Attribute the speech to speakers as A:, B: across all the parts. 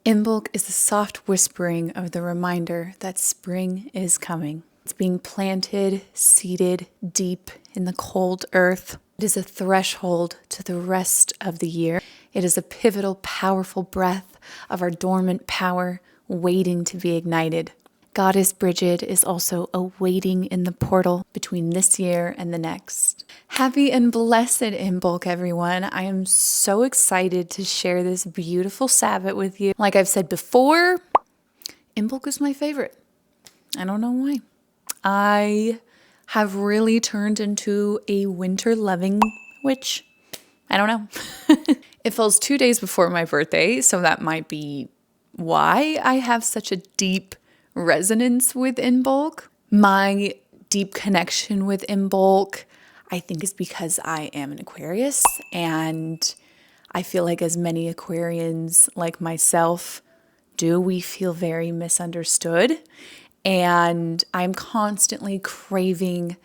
A: Imbolc is the soft whispering of the reminder that spring is coming. It's being planted, seeded deep in the cold earth. It is a threshold to the rest of the year. It is a pivotal, powerful breath of our dormant power waiting to be ignited. Goddess Bridget is also awaiting in the portal between this year and the next. Happy and blessed Imbolc, everyone. I am so excited to share this beautiful Sabbat with you. Like I've said before, Imbolc is my favorite. I don't know why. I have really turned into a winter-loving witch. I don't know. It falls 2 days before my birthday, so that might be why I have such a deep resonance with Imbolc. My deep connection with Imbolc, I think, is because I am an Aquarius, and I feel like as many Aquarians like myself do, we feel very misunderstood. And I'm constantly craving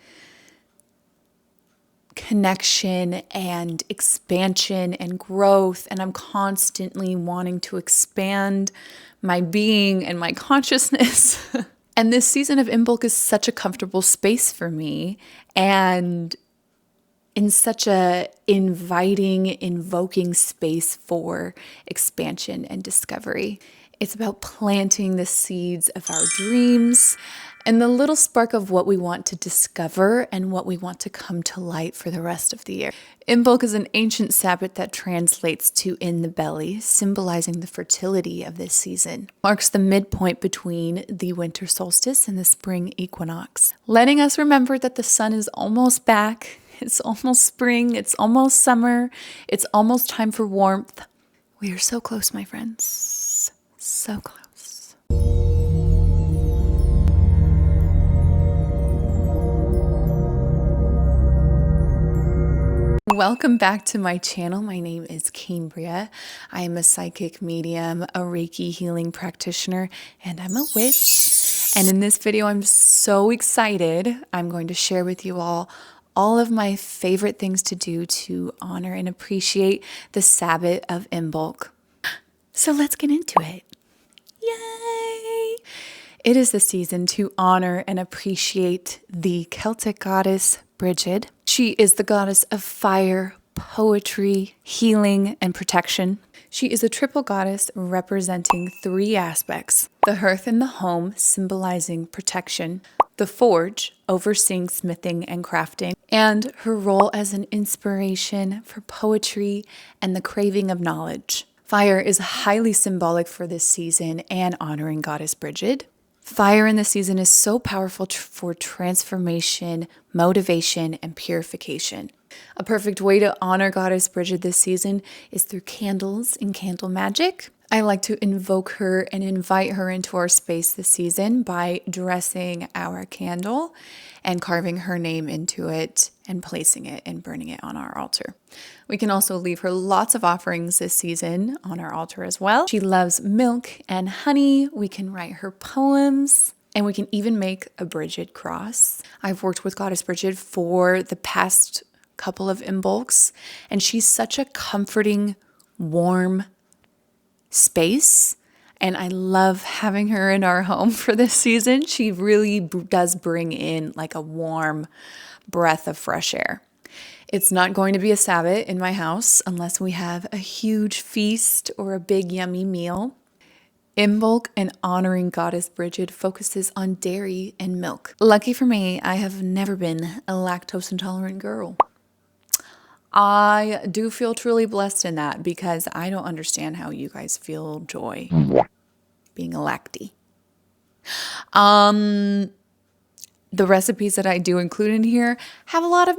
A: connection and expansion and growth. And I'm constantly wanting to expand my being and my consciousness. And this season of Imbolc is such a comfortable space for me, and in such a inviting, invoking space for expansion and discovery. It's about planting the seeds of our dreams and the little spark of what we want to discover and what we want to come to light for the rest of the year. Imbolc is an ancient Sabbat that translates to in the belly, symbolizing the fertility of this season. Marks the midpoint between the winter solstice and the spring equinox, letting us remember that the sun is almost back. It's almost spring. It's almost summer. It's almost time for warmth. We are so close, my friends. So close. Welcome back to my channel. My name is Cambria. I am a psychic medium, a Reiki healing practitioner, and I'm a witch. And in this video, I'm so excited. I'm going to share with you all of my favorite things to do to honor and appreciate the Sabbat of Imbolc. So let's get into it. Yay! It is the season to honor and appreciate the Celtic goddess Bridget. She is the goddess of fire, poetry, healing, and protection. She is a triple goddess representing three aspects: the hearth and the home, symbolizing protection; the forge, overseeing smithing and crafting; and her role as an inspiration for poetry and the craving of knowledge. Fire is highly symbolic for this season and honoring Goddess Bridget. Fire in the season is so powerful for transformation, motivation, and purification. A perfect way to honor Goddess Bridget this season is through candles and candle magic. I like to invoke her and invite her into our space this season by dressing our candle and carving her name into it and placing it and burning it on our altar. We can also leave her lots of offerings this season on our altar as well. She loves milk and honey. We can write her poems, and we can even make a Bridget cross. I've worked with Goddess Bridget for the past couple of Imbolcs, and she's such a comforting, warm space, and I love having her in our home for this season. She really does bring in like a warm breath of fresh air. It's not going to be a Sabbat in my house unless we have a huge feast or a big yummy meal. Imbolc and honoring Goddess Bridget focuses on dairy and milk. Lucky for me, I have never been a lactose intolerant girl. I do feel truly blessed in that, because I don't understand how you guys feel joy being a lactee. The recipes that I do include in here have a lot of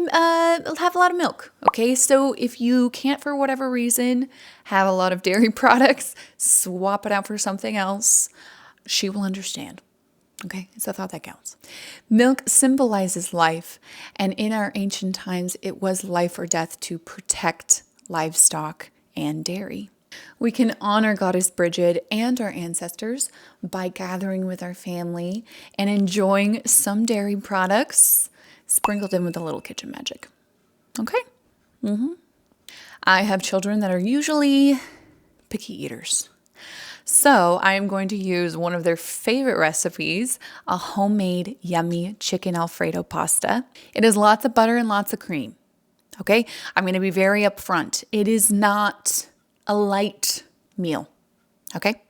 A: milk. Okay, so if you can't, for whatever reason, have a lot of dairy products, swap it out for something else. She will understand. Okay, it's a thought that counts. Milk symbolizes life, and in our ancient times, it was life or death to protect livestock and dairy. We can honor Goddess Bridget and our ancestors by gathering with our family and enjoying some dairy products sprinkled in with a little kitchen magic. Okay? I have children that are usually picky eaters. So I am going to use one of their favorite recipes, a homemade yummy chicken Alfredo pasta. It is lots of butter and lots of cream. Okay, I'm going to be very upfront. It is not a light meal. Okay,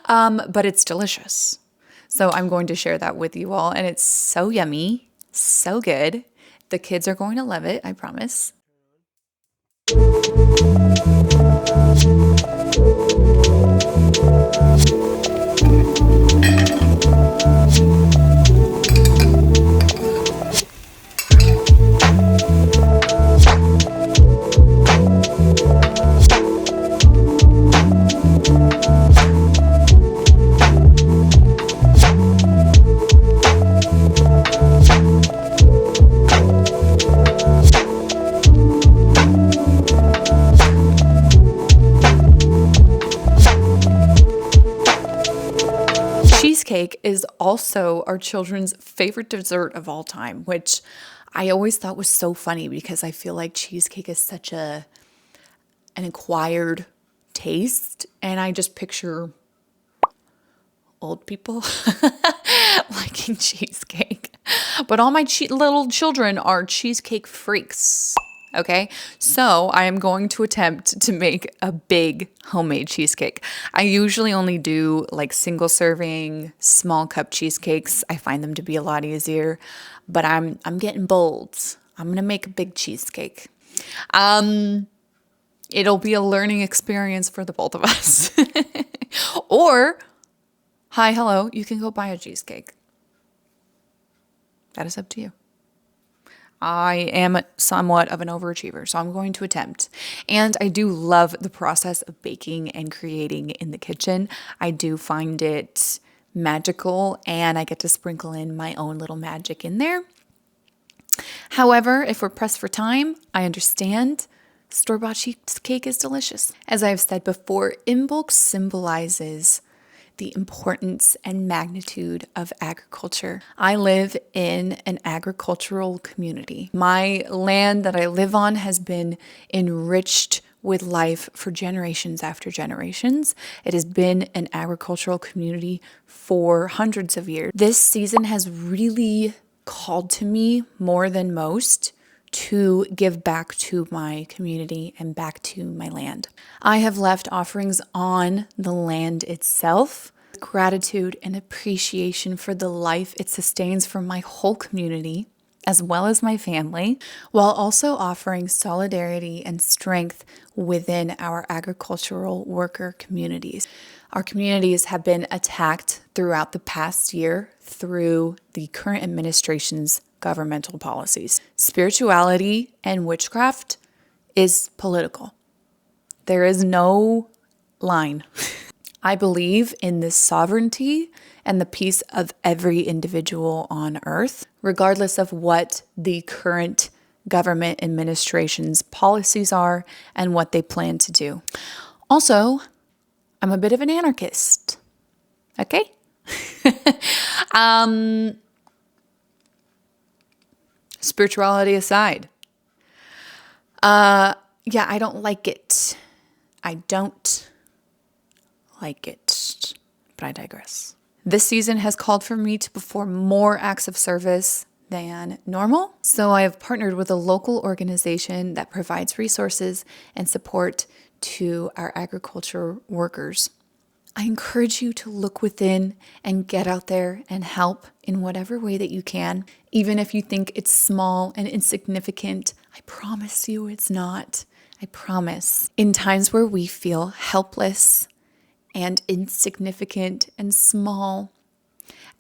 A: but it's delicious. So I'm going to share that with you all, and it's so yummy, so good. The kids are going to love it, I promise. Cheesecake is also our children's favorite dessert of all time, which I always thought was so funny because I feel like cheesecake is such an acquired taste, and I just picture old people liking cheesecake. But all my little children are cheesecake freaks. Okay, so I am going to attempt to make a big homemade cheesecake. I usually only do like single serving, small cup cheesecakes. I find them to be a lot easier, but I'm getting bold. I'm gonna make a big cheesecake. It'll be a learning experience for the both of us. Or, hi, hello, you can go buy a cheesecake. That is up to you. I am somewhat of an overachiever, so I'm going to attempt. And I do love the process of baking and creating in the kitchen. I do find it magical, and I get to sprinkle in my own little magic in there. However, if we're pressed for time, I understand. Store-bought cheesecake is delicious. As I've said before, Imbolc symbolizes the importance and magnitude of agriculture. I live in an agricultural community. My land that I live on has been enriched with life for generations after generations. It has been an agricultural community for hundreds of years. This season has really called to me more than most to give back to my community and back to my land. I have left offerings on the land itself, gratitude and appreciation for the life it sustains for my whole community, as well as my family, while also offering solidarity and strength within our agricultural worker communities. Our communities have been attacked throughout the past year through the current administration's governmental policies. Spirituality and witchcraft is political. There is no line. I believe in the sovereignty and the peace of every individual on earth, regardless of what the current government administration's policies are and what they plan to do. Also, I'm a bit of an anarchist. Okay? Spirituality aside. Yeah, I don't like it. I don't like it, but I digress. This season has called for me to perform more acts of service than normal. So I have partnered with a local organization that provides resources and support to our agriculture workers. I encourage you to look within and get out there and help in whatever way that you can. Even if you think it's small and insignificant, I promise you it's not. I promise. In times where we feel helpless and insignificant and small,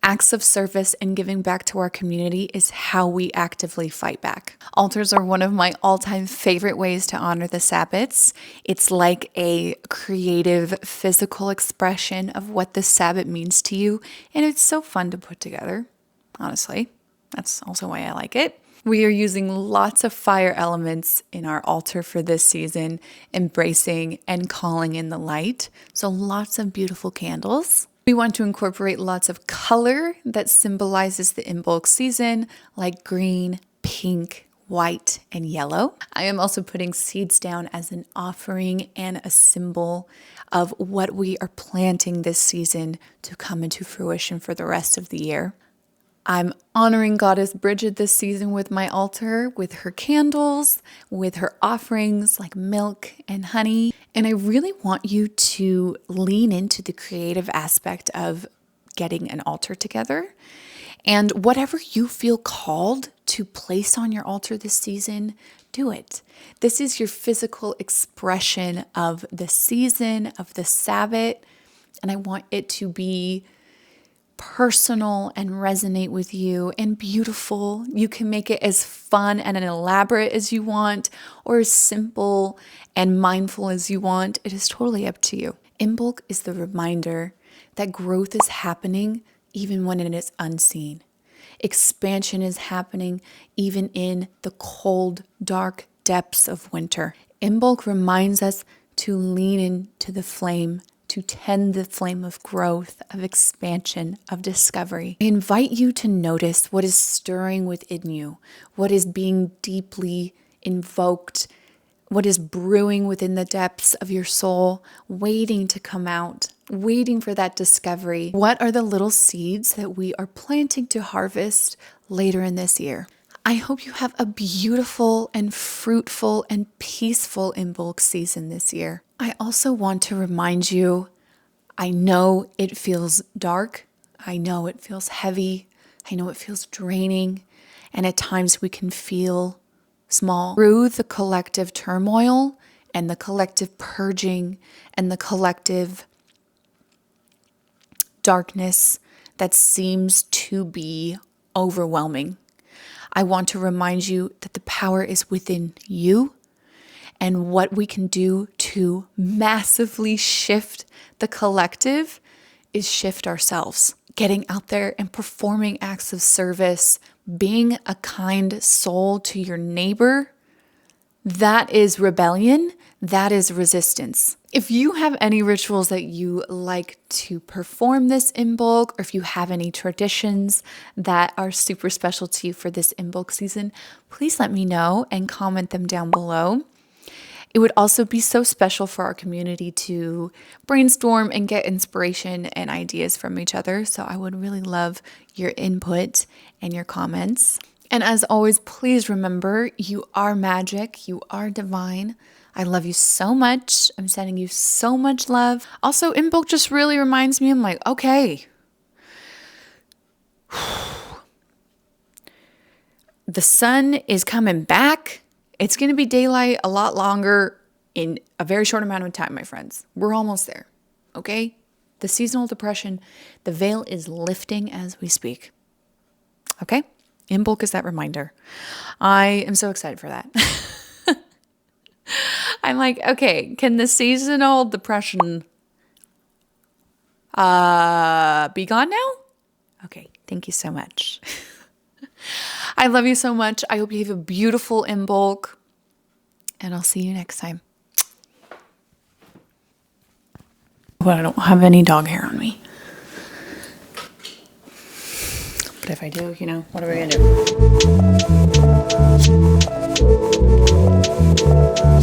A: acts of service and giving back to our community is how we actively fight back. Altars are one of my all-time favorite ways to honor the Sabbats. It's like a creative, physical expression of what the Sabbat means to you, and it's so fun to put together, honestly. That's also why I like it. We are using lots of fire elements in our altar for this season, embracing and calling in the light. So lots of beautiful candles. We want to incorporate lots of color that symbolizes the Imbolc season, like green, pink, white, and yellow. I am also putting seeds down as an offering and a symbol of what we are planting this season to come into fruition for the rest of the year. I'm honoring Goddess Bridget this season with my altar, with her candles, with her offerings like milk and honey. And I really want you to lean into the creative aspect of getting an altar together. And whatever you feel called to place on your altar this season, do it. This is your physical expression of the season, of the Sabbath. And I want it to be personal and resonate with you and beautiful. You can make it as fun and elaborate as you want, or as simple and mindful as you want. It is totally up to you. Imbolc is the reminder that growth is happening even when it is unseen. Expansion is happening even in the cold, dark depths of winter. Imbolc reminds us to lean into the flame, to tend the flame of growth, of expansion, of discovery. I invite you to notice what is stirring within you, what is being deeply invoked, what is brewing within the depths of your soul, waiting to come out, waiting for that discovery. What are the little seeds that we are planting to harvest later in this year? I hope you have a beautiful and fruitful and peaceful Imbolc season this year. I also want to remind you, I know it feels dark. I know it feels heavy. I know it feels draining. And at times we can feel small. Through the collective turmoil and the collective purging and the collective darkness that seems to be overwhelming, I want to remind you that the power is within you, and what we can do to massively shift the collective is shift ourselves. Getting out there and performing acts of service, being a kind soul to your neighbor, that is rebellion, that is resistance. If you have any rituals that you like to perform this Imbolc, or if you have any traditions that are super special to you for this Imbolc season, please let me know and comment them down below. It would also be so special for our community to brainstorm and get inspiration and ideas from each other. So I would really love your input and your comments. And as always, please remember, you are magic. You are divine. I love you so much. I'm sending you so much love. Also, Imbolc just really reminds me, I'm like, okay. The sun is coming back. It's going to be daylight a lot longer in a very short amount of time, my friends. We're almost there, okay? The seasonal depression, the veil is lifting as we speak, okay? Imbolc is that reminder. I am so excited for that. I'm like, okay, can the seasonal depression be gone now? Okay, thank you so much. I love you so much. I hope you have a beautiful Imbolc, and I'll see you next time. Well, I don't have any dog hair on me. But if I do, you know, what are we gonna do?